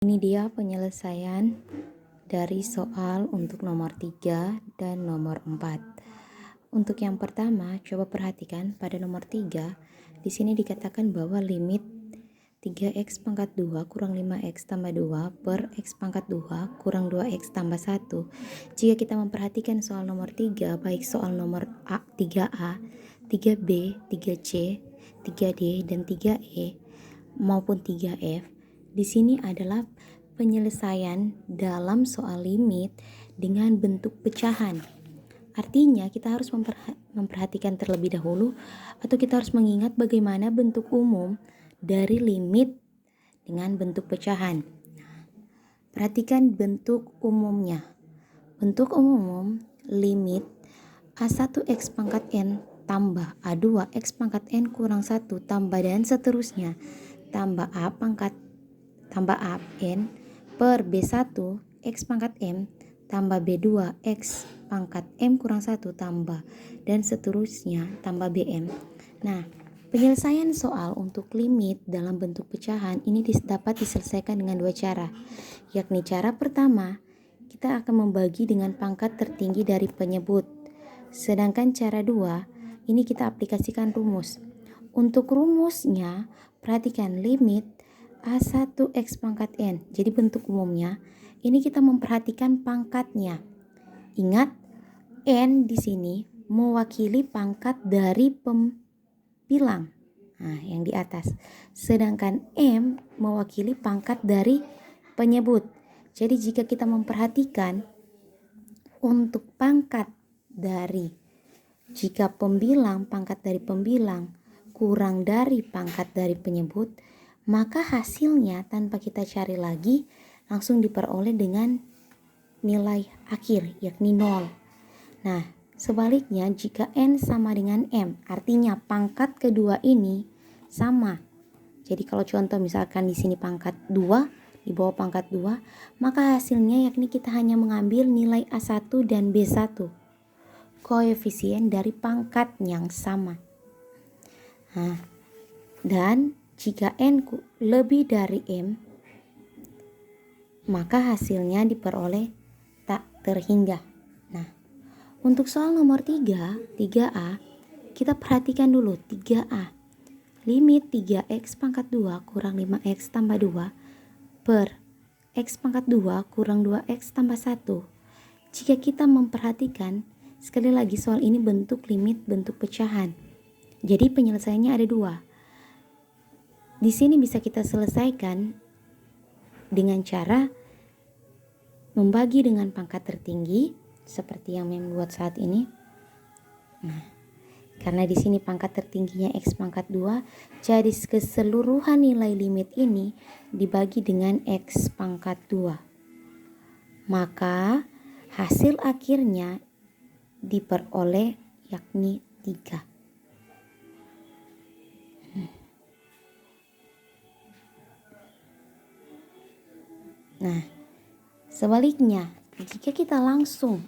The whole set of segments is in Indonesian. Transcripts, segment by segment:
Ini dia penyelesaian dari soal untuk nomor 3 dan nomor 4. Untuk yang pertama, coba perhatikan pada nomor 3, di sini dikatakan bahwa limit 3x pangkat 2 kurang 5x tambah 2 per x pangkat 2 kurang 2x tambah 1. Jika kita memperhatikan soal nomor 3, baik soal nomor 3A, 3B, 3C, 3D, dan 3E maupun 3F, di sini adalah penyelesaian dalam soal limit dengan bentuk pecahan. Artinya kita harus memperhatikan terlebih dahulu, atau kita harus mengingat bagaimana bentuk umum dari limit dengan bentuk pecahan. Perhatikan bentuk umumnya. Bentuk umum limit A1x pangkat n tambah A2x pangkat n kurang 1 tambah dan seterusnya tambah A n per B1 x pangkat m tambah B2 x pangkat m kurang 1 tambah dan seterusnya tambah Bm. Nah, penyelesaian soal untuk limit dalam bentuk pecahan ini dapat diselesaikan dengan dua cara, yakni cara pertama, kita akan membagi dengan pangkat tertinggi dari penyebut. Sedangkan cara dua, ini kita aplikasikan rumus. Untuk rumusnya, perhatikan limit A1x pangkat n. Jadi bentuk umumnya, ini kita memperhatikan pangkatnya. Ingat, n di sini mewakili pangkat dari pembilang. Nah, yang di atas. Sedangkan m mewakili pangkat dari penyebut. Jadi jika kita memperhatikan untuk pangkat dari, jika pangkat dari pembilang kurang dari pangkat dari penyebut, maka hasilnya tanpa kita cari lagi langsung diperoleh dengan nilai akhir, yakni 0. Nah, sebaliknya jika n sama dengan m, artinya pangkat kedua ini sama. Jadi kalau contoh misalkan di sini pangkat 2, di bawah pangkat 2, maka hasilnya yakni kita hanya mengambil nilai A1 dan B1, koefisien dari pangkat yang sama. Nah, dan jika n lebih dari m, maka hasilnya diperoleh tak terhingga. Nah, untuk soal nomor 3A, kita perhatikan dulu 3A. Limit 3x pangkat 2 kurang 5x tambah 2 per x pangkat 2 kurang 2x tambah 1. Jika kita memperhatikan, sekali lagi soal ini bentuk limit bentuk pecahan. Jadi penyelesaiannya ada dua. Di sini bisa kita selesaikan dengan cara membagi dengan pangkat tertinggi seperti yang membuat saat ini. Nah, karena di sini pangkat tertingginya x pangkat 2, jadi keseluruhan nilai limit ini dibagi dengan x pangkat 2. Maka hasil akhirnya diperoleh yakni 3. Nah, sebaliknya, jika kita langsung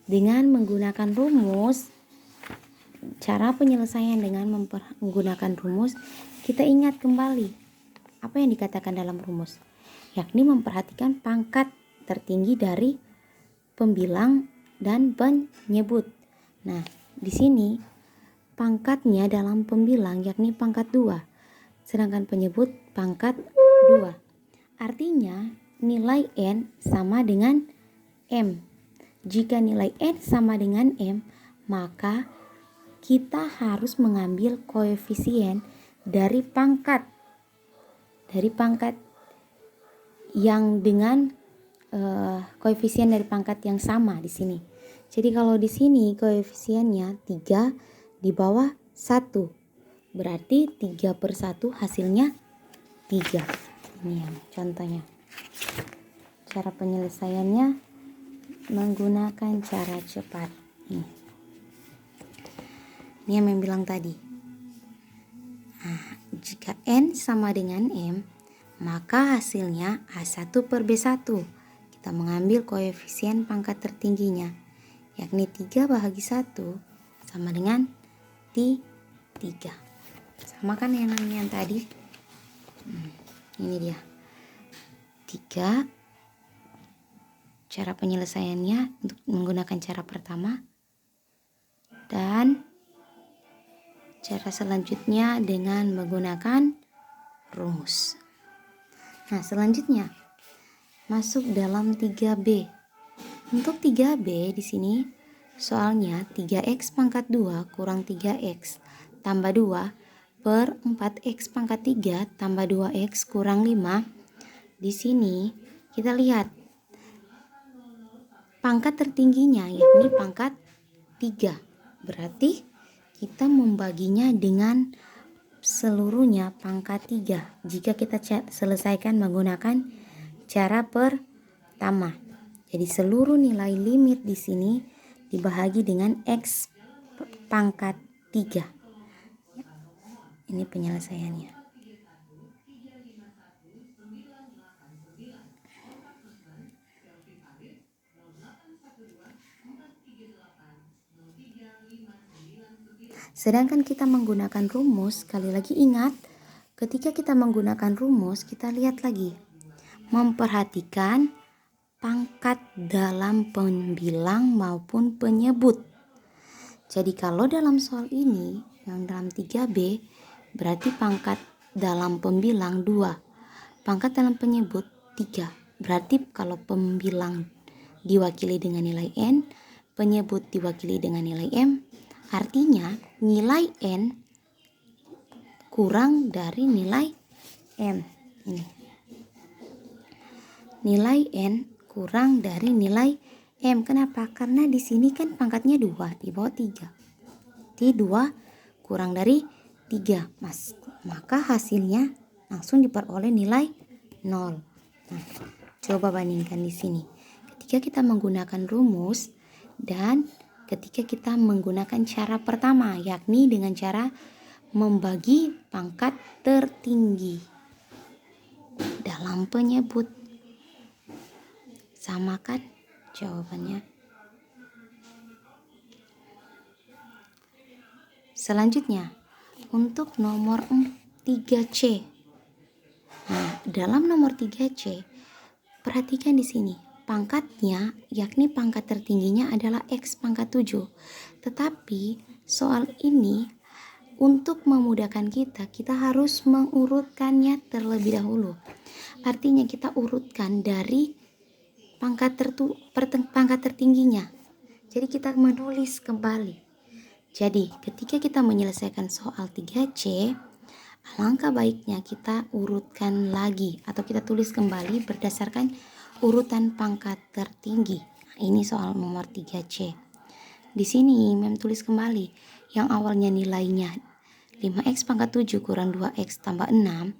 dengan menggunakan rumus, cara penyelesaian dengan menggunakan rumus, kita ingat kembali apa yang dikatakan dalam rumus, yakni memperhatikan pangkat tertinggi dari pembilang dan penyebut. Nah, di sini pangkatnya dalam pembilang yakni pangkat 2, sedangkan penyebut pangkat 2. Artinya nilai n sama dengan m. Jika nilai n sama dengan m, maka kita harus mengambil koefisien dari pangkat yang dengan koefisien dari pangkat yang sama di sini. Jadi kalau di sini koefisiennya 3 di bawah 1, berarti 3/1 hasilnya 3. Ini ya contohnya. Cara penyelesaiannya menggunakan cara cepat. Ini yang bilang tadi. Nah, jika n sama dengan m, maka hasilnya A1 per B1. Kita mengambil koefisien pangkat tertingginya, yakni 3 bahagi 1 sama dengan 3. Sama kan yang tadi? Ini dia. 3. Cara penyelesaiannya untuk menggunakan cara pertama, dan cara selanjutnya dengan menggunakan rumus. Nah, selanjutnya masuk dalam 3B. Untuk 3B di sini soalnya 3x pangkat 2 kurang 3x tambah 2 per 4x pangkat 3 tambah 2x kurang 5. Di sini kita lihat pangkat tertingginya yakni pangkat 3. Berarti kita membaginya dengan seluruhnya pangkat 3 jika kita selesaikan menggunakan cara pertama. Jadi seluruh nilai limit di sini dibagi dengan x pangkat 3. Ini penyelesaiannya. Sedangkan kita menggunakan rumus, sekali lagi ingat, ketika kita menggunakan rumus, kita lihat lagi. Memperhatikan pangkat dalam pembilang maupun penyebut. Jadi kalau dalam soal ini, yang dalam 3B, berarti pangkat dalam pembilang 2. Pangkat dalam penyebut 3. Berarti kalau pembilang diwakili dengan nilai N, penyebut diwakili dengan nilai M, artinya nilai N kurang dari nilai M. Ini. Nilai N kurang dari nilai M. Kenapa? Karena di sini kan pangkatnya 2, di bawah 3. Di 2 kurang dari 3. Maka hasilnya langsung diperoleh nilai 0. Nah, coba bandingkan di sini. Ketika kita menggunakan rumus dan ketika kita menggunakan cara pertama, yakni dengan cara membagi pangkat tertinggi dalam penyebut. Sama kan jawabannya? Selanjutnya, untuk nomor 3C. Nah, dalam nomor 3C, perhatikan di sini. Pangkatnya, yakni pangkat tertingginya adalah X pangkat 7. Tetapi soal ini untuk memudahkan kita harus mengurutkannya terlebih dahulu. Artinya kita urutkan dari pangkat tertingginya. Jadi kita menulis kembali. Jadi ketika kita menyelesaikan soal 3C, alangkah baiknya kita urutkan lagi atau kita tulis kembali berdasarkan urutan pangkat tertinggi. Nah, ini soal nomor 3C. Di sini Mem tulis kembali yang awalnya nilainya 5x pangkat 7 kurang 2x tambah 6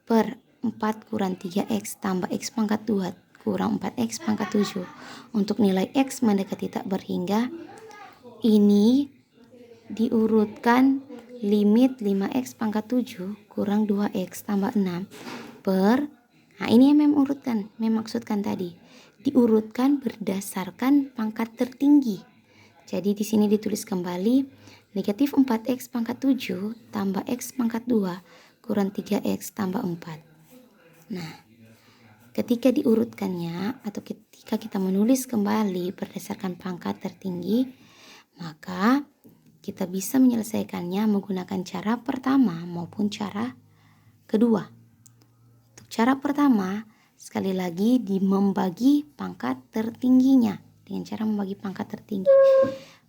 per 4 kurang 3x tambah x pangkat 2 kurang 4x pangkat 7. Untuk nilai x mendekati tak berhingga, ini diurutkan limit 5x pangkat 7 kurang 2x tambah 6 per, nah ini yang Mem urutkan, Mem maksudkan tadi, diurutkan berdasarkan pangkat tertinggi. Jadi di sini ditulis kembali negatif 4x pangkat 7 tambah x pangkat 2 kurang 3x tambah 4. Nah, ketika diurutkannya atau ketika kita menulis kembali berdasarkan pangkat tertinggi, maka kita bisa menyelesaikannya menggunakan cara pertama maupun cara kedua. Untuk cara pertama, sekali lagi membagi pangkat tertingginya dengan cara membagi pangkat tertinggi.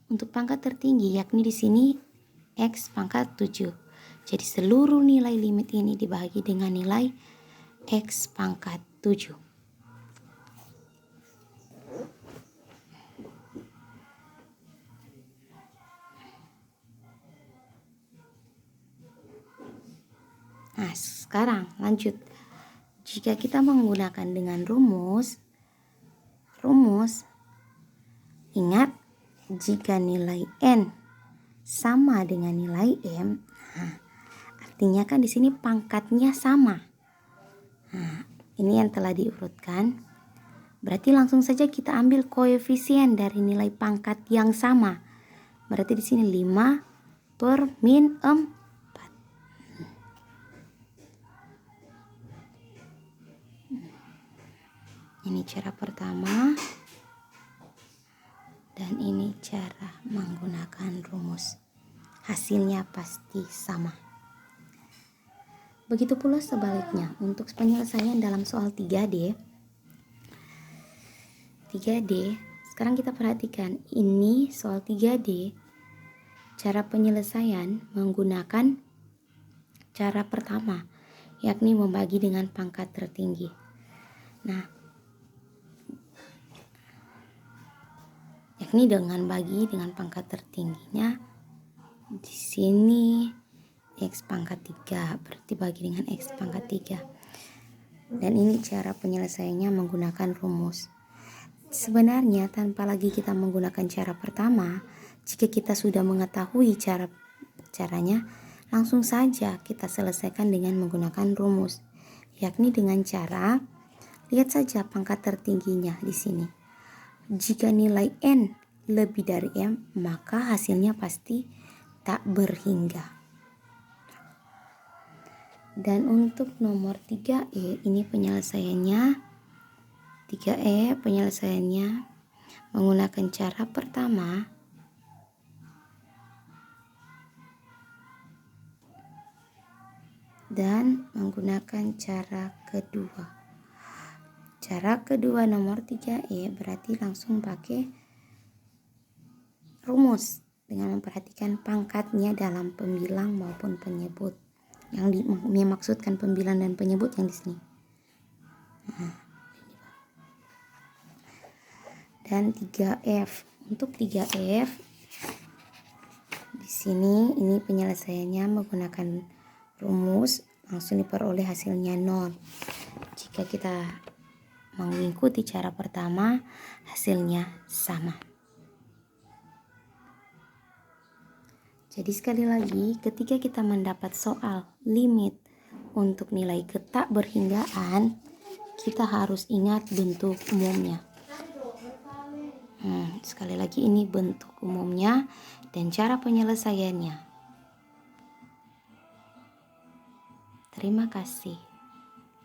Untuk pangkat tertinggi yakni di sini x pangkat 7. Jadi seluruh nilai limit ini dibagi dengan nilai x pangkat 7. Nah, sekarang lanjut. Jika kita menggunakan dengan rumus, ingat jika nilai N sama dengan nilai M, nah, artinya kan di sini pangkatnya sama. Nah, ini yang telah diurutkan. Berarti langsung saja kita ambil koefisien dari nilai pangkat yang sama. Berarti di sini 5 per min 4. Ini cara pertama. Dan ini cara menggunakan rumus. Hasilnya pasti sama. Begitu pula sebaliknya untuk penyelesaian dalam soal 3D. 3D, sekarang kita perhatikan ini soal 3D. Cara penyelesaian menggunakan cara pertama, yakni membagi dengan pangkat tertinggi. Nah, yakni dengan bagi dengan pangkat tertingginya di sini X pangkat 3, berarti bagi dengan X pangkat 3. Dan ini cara penyelesaiannya menggunakan rumus. Sebenarnya tanpa lagi kita menggunakan cara pertama, jika kita sudah mengetahui caranya, langsung saja kita selesaikan dengan menggunakan rumus, yakni dengan cara lihat saja pangkat tertingginya di sini. Jika nilai N lebih dari M, maka hasilnya pasti tak berhingga. Dan untuk nomor 3E, ini penyelesaiannya 3E penyelesaiannya menggunakan cara pertama dan menggunakan cara kedua. Cara kedua nomor 3E berarti langsung pakai rumus dengan memperhatikan pangkatnya dalam pembilang maupun penyebut. Yang dimaksudkan pembilang dan penyebut yang di sini. Dan 3F. Untuk 3F di sini ini penyelesaiannya menggunakan rumus, langsung diperoleh hasilnya 0. Jika kita mengikuti cara pertama, hasilnya sama. Jadi sekali lagi, ketika kita mendapat soal limit untuk nilai ketak berhinggaan, kita harus ingat bentuk umumnya. Sekali lagi ini bentuk umumnya dan cara penyelesaiannya. Terima kasih.